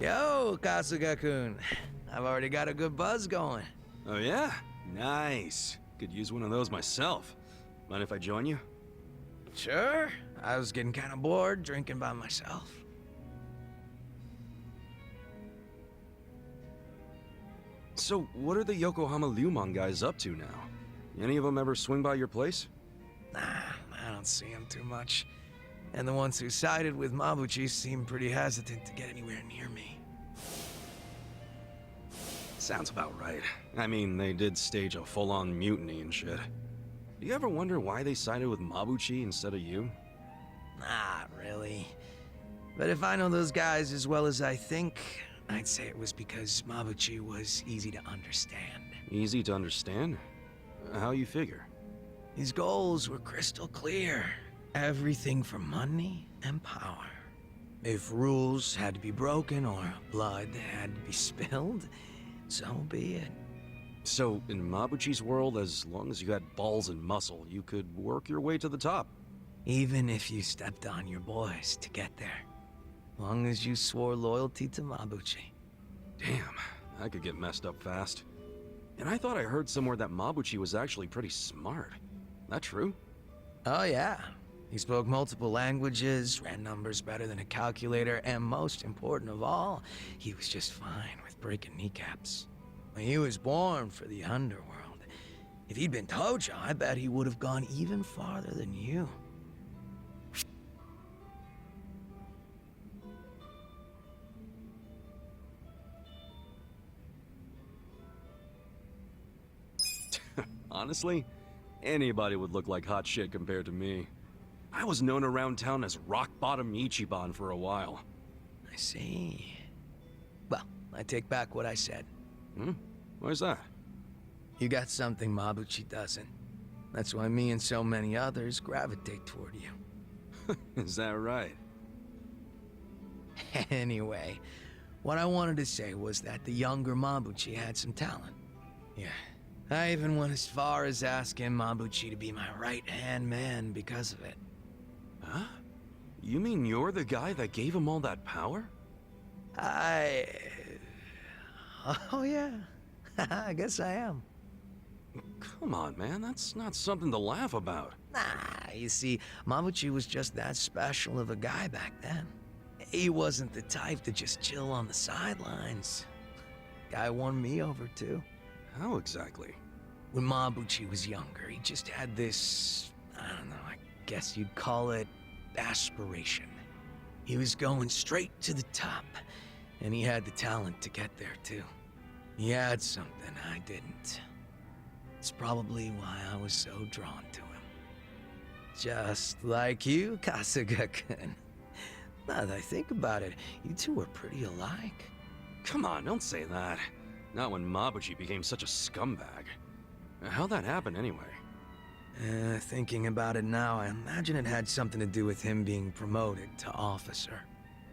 Yo, Kasuga-kun. I've already got a good buzz going. Oh yeah? Nice. Could use one of those myself. Mind if I join you? Sure. I was getting kind of bored drinking by myself. So, what are the Yokohama Lumon guys up to now? Any of them ever swing by your place? Nah, I don't see them too much. And the ones who sided with Mabuchi seem pretty hesitant to get anywhere near me. Sounds about right. I mean, they did stage a full-on mutiny and shit. Do you ever wonder why they sided with Mabuchi instead of you? Not really. But if I know those guys as well as I think, I'd say it was because Mabuchi was easy to understand. Easy to understand? How you figure? His goals were crystal clear. Everything for money and power. If rules had to be broken or blood had to be spilled, so be it. So, in Mabuchi's world, as long as you had balls and muscle, you could work your way to the top. Even if you stepped on your boys to get there. Long as you swore loyalty to Mabuchi. Damn, I could get messed up fast. And I thought I heard somewhere that Mabuchi was actually pretty smart. That true? Oh yeah. He spoke multiple languages, ran numbers better than a calculator, and most important of all, he was just fine with breaking kneecaps. He was born for the underworld. If he'd been Tojo, I bet he would have gone even farther than you. Honestly, anybody would look like hot shit compared to me. I was known around town as Rock Bottom Ichiban for a while. I see. Well, I take back what I said. Why's that? You got something Mabuchi doesn't. That's why me and so many others gravitate toward you. Is that right? Anyway, what I wanted to say was that the younger Mabuchi had some talent. Yeah. I even went as far as asking Mabuchi to be my right-hand man because of it. Huh? You mean you're the guy that gave him all that power? Oh yeah. I guess I am. Come on, man. That's not something to laugh about. Nah, you see, Mabuchi was just that special of a guy back then. He wasn't the type to just chill on the sidelines. Guy won me over too. How exactly? When Mabuchi was younger, he just had this, I don't know, I guess you'd call it aspiration. He was going straight to the top, and he had the talent to get there too. He had something I didn't. It's probably why I was so drawn to him. Just like you, Kasuga-kun. Now that I think about it, you two are pretty alike. Come on, don't say that. Not when Mabuchi became such a scumbag. How'd that happen anyway? Thinking about it now, I imagine it had something to do with him being promoted to officer.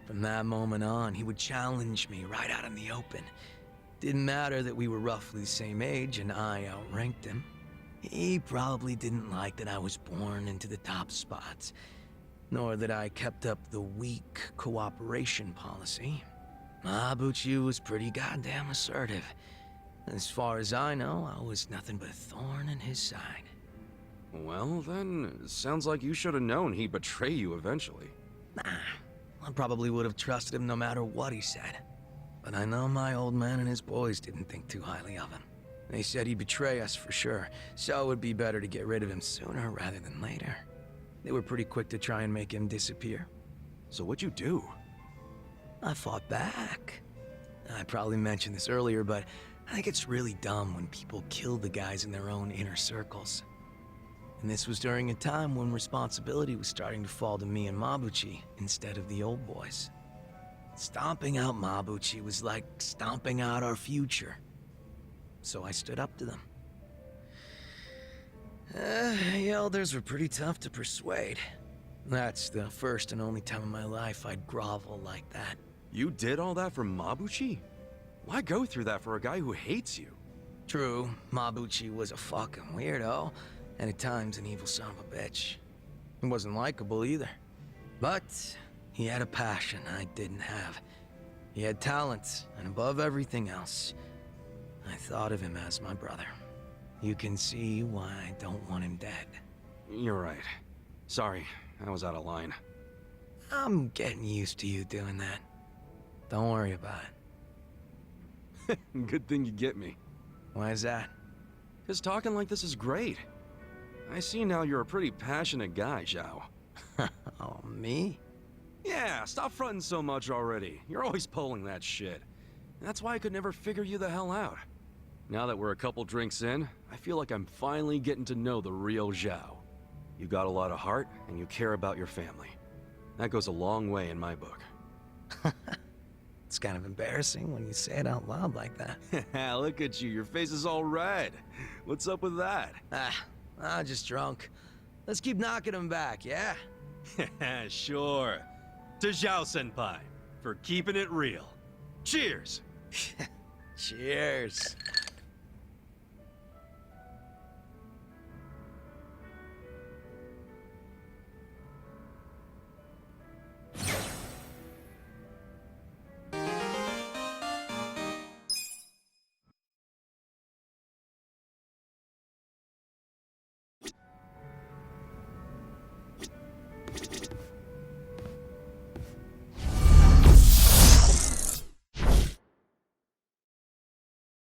From that moment on, he would challenge me right out in the open. Didn't matter that we were roughly the same age and I outranked him. He probably didn't like that I was born into the top spots, nor that I kept up the weak cooperation policy. Mabuchi was pretty goddamn assertive. As far as I know, I was nothing but a thorn in his side. Well, then, sounds like you should have known he'd betray you eventually. Nah, I probably would have trusted him no matter what he said. But I know my old man and his boys didn't think too highly of him. They said he'd betray us for sure, so it would be better to get rid of him sooner rather than later. They were pretty quick to try and make him disappear. So what'd you do? I fought back. I probably mentioned this earlier, but I think it's really dumb when people kill the guys in their own inner circles. And this was during a time when responsibility was starting to fall to me and Mabuchi instead of the old boys. Stomping out Mabuchi was like stomping out our future. So I stood up to them. The elders were pretty tough to persuade. That's the first and only time in my life I'd grovel like that. You did all that for Mabuchi? Why go through that for a guy who hates you? True, Mabuchi was a fucking weirdo, and at times an evil son of a bitch. He wasn't likable either. But he had a passion I didn't have. He had talent, and above everything else, I thought of him as my brother. You can see why I don't want him dead. You're right. Sorry, I was out of line. I'm getting used to you doing that. Don't worry about it. Good thing you get me. Why is that? 'Cause talking like this is great. I see now you're a pretty passionate guy, Zhao. Oh, me? Yeah, stop fronting so much already. You're always pulling that shit. That's why I could never figure you the hell out. Now that we're a couple drinks in, I feel like I'm finally getting to know the real Zhao. You got a lot of heart, and you care about your family. That goes a long way in my book. It's kind of embarrassing when you say it out loud like that. Look at you, your face is all red. What's up with that? I'm just drunk. Let's keep knocking him back, yeah? Sure. To Zhao-senpai, for keeping it real. Cheers! Cheers.